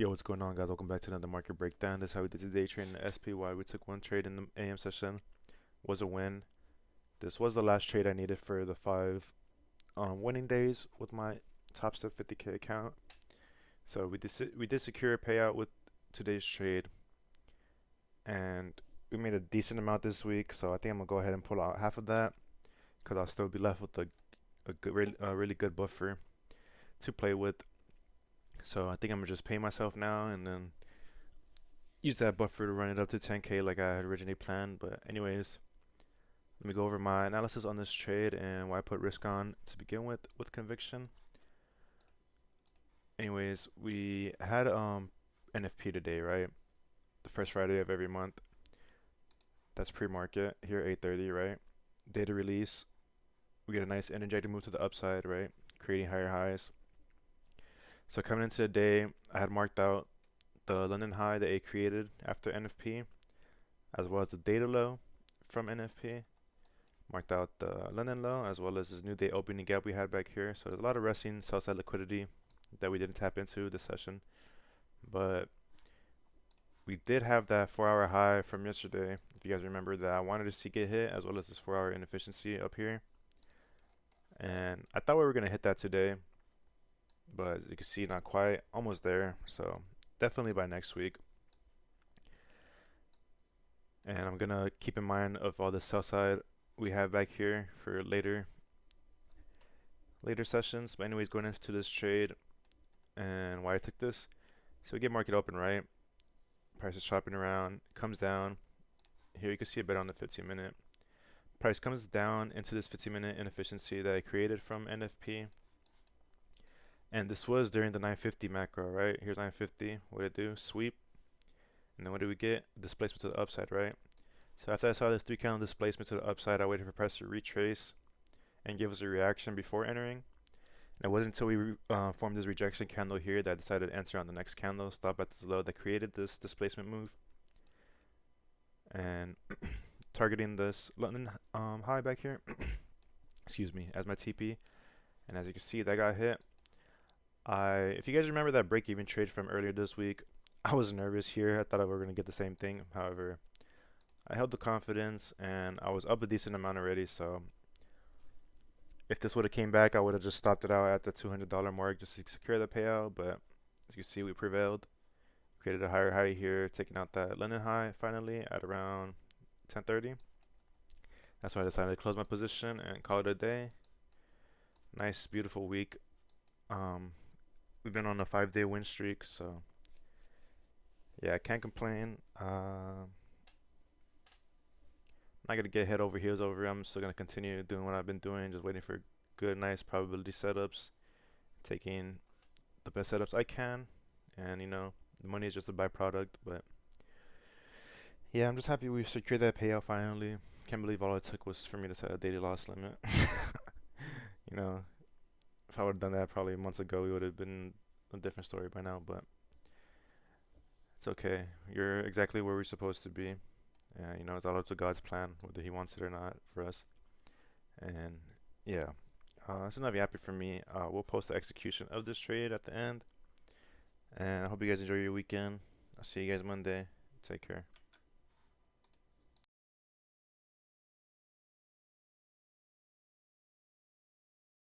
Yo, what's going on, guys? Welcome back to another market breakdown. This is how we did today trading the SPY. We took one trade in the AM session, was a win. This was the last trade I needed for the five winning days with my Top Step 50K account. So we did secure a payout with today's trade, and we made a decent amount this week. So I think I'm gonna go ahead and pull out half of that, because I'll still be left with a really good buffer to play with. So I think I'm gonna just pay myself now and then use that buffer to run it up to 10K like I had originally planned. But anyways, let me go over my analysis on this trade and why I put risk on to begin with conviction. Anyways, we had NFP today, right? The first Friday of every month. That's pre-market here, 8:30, right? Data release. We get a nice energetic move to the upside, right? Creating higher highs. So coming into the day, I had marked out the London high that it created after NFP, as well as the data low from NFP. Marked out the London low, as well as this new day opening gap we had back here. So there's a lot of resting sell side liquidity that we didn't tap into this session. But we did have that 4-hour high from yesterday. If you guys remember that I wanted to see get hit, as well as this 4-hour inefficiency up here. And I thought we were going to hit that today, but as you can see, not quite, almost there. So definitely by next week. And I'm going to keep in mind of all the sell side we have back here for later sessions. But anyways, going into this trade and why I took this. So we get market open, right? Price is shopping around, comes down. Here you can see a bit on the 15-minute. Price comes down into this 15-minute inefficiency that I created from NFP. And this was during the 950 macro, right? Here's 950. What did it do? Sweep. And then what did we get? Displacement to the upside, right? So after I saw this 3 candle displacement to the upside, I waited for price to retrace and give us a reaction before entering. And it wasn't until we formed this rejection candle here that I decided to enter on the next candle, stop at this low that created this displacement move. And targeting this London high back here, excuse me, as my TP. And as you can see, that got hit. If you guys remember that break-even trade from earlier this week, I was nervous here. I thought we were going to get the same thing. However, I held the confidence and I was up a decent amount already. So if this would have came back, I would have just stopped it out at the $200 mark just to secure the payout. But as you can see, we prevailed. Created a higher high here, taking out that London high finally at around 10:30. That's why I decided to close my position and call it a day. Nice, beautiful week. We've been on a 5-day win streak, so yeah, I can't complain. Not gonna get head over heels over. I'm still gonna continue doing what I've been doing, just waiting for good, nice probability setups, taking the best setups I can, and the money is just a byproduct. But yeah, I'm just happy we secured that payout finally. Can't believe all it took was for me to set a daily loss limit. you know, if I would have done that probably months ago, we would have been a different story by now. But it's okay. You're exactly where we're supposed to be. It's all up to God's plan, whether He wants it or not for us. And yeah, it's enough happy for me. We'll post the execution of this trade at the end. And I hope you guys enjoy your weekend. I'll see you guys Monday. Take care.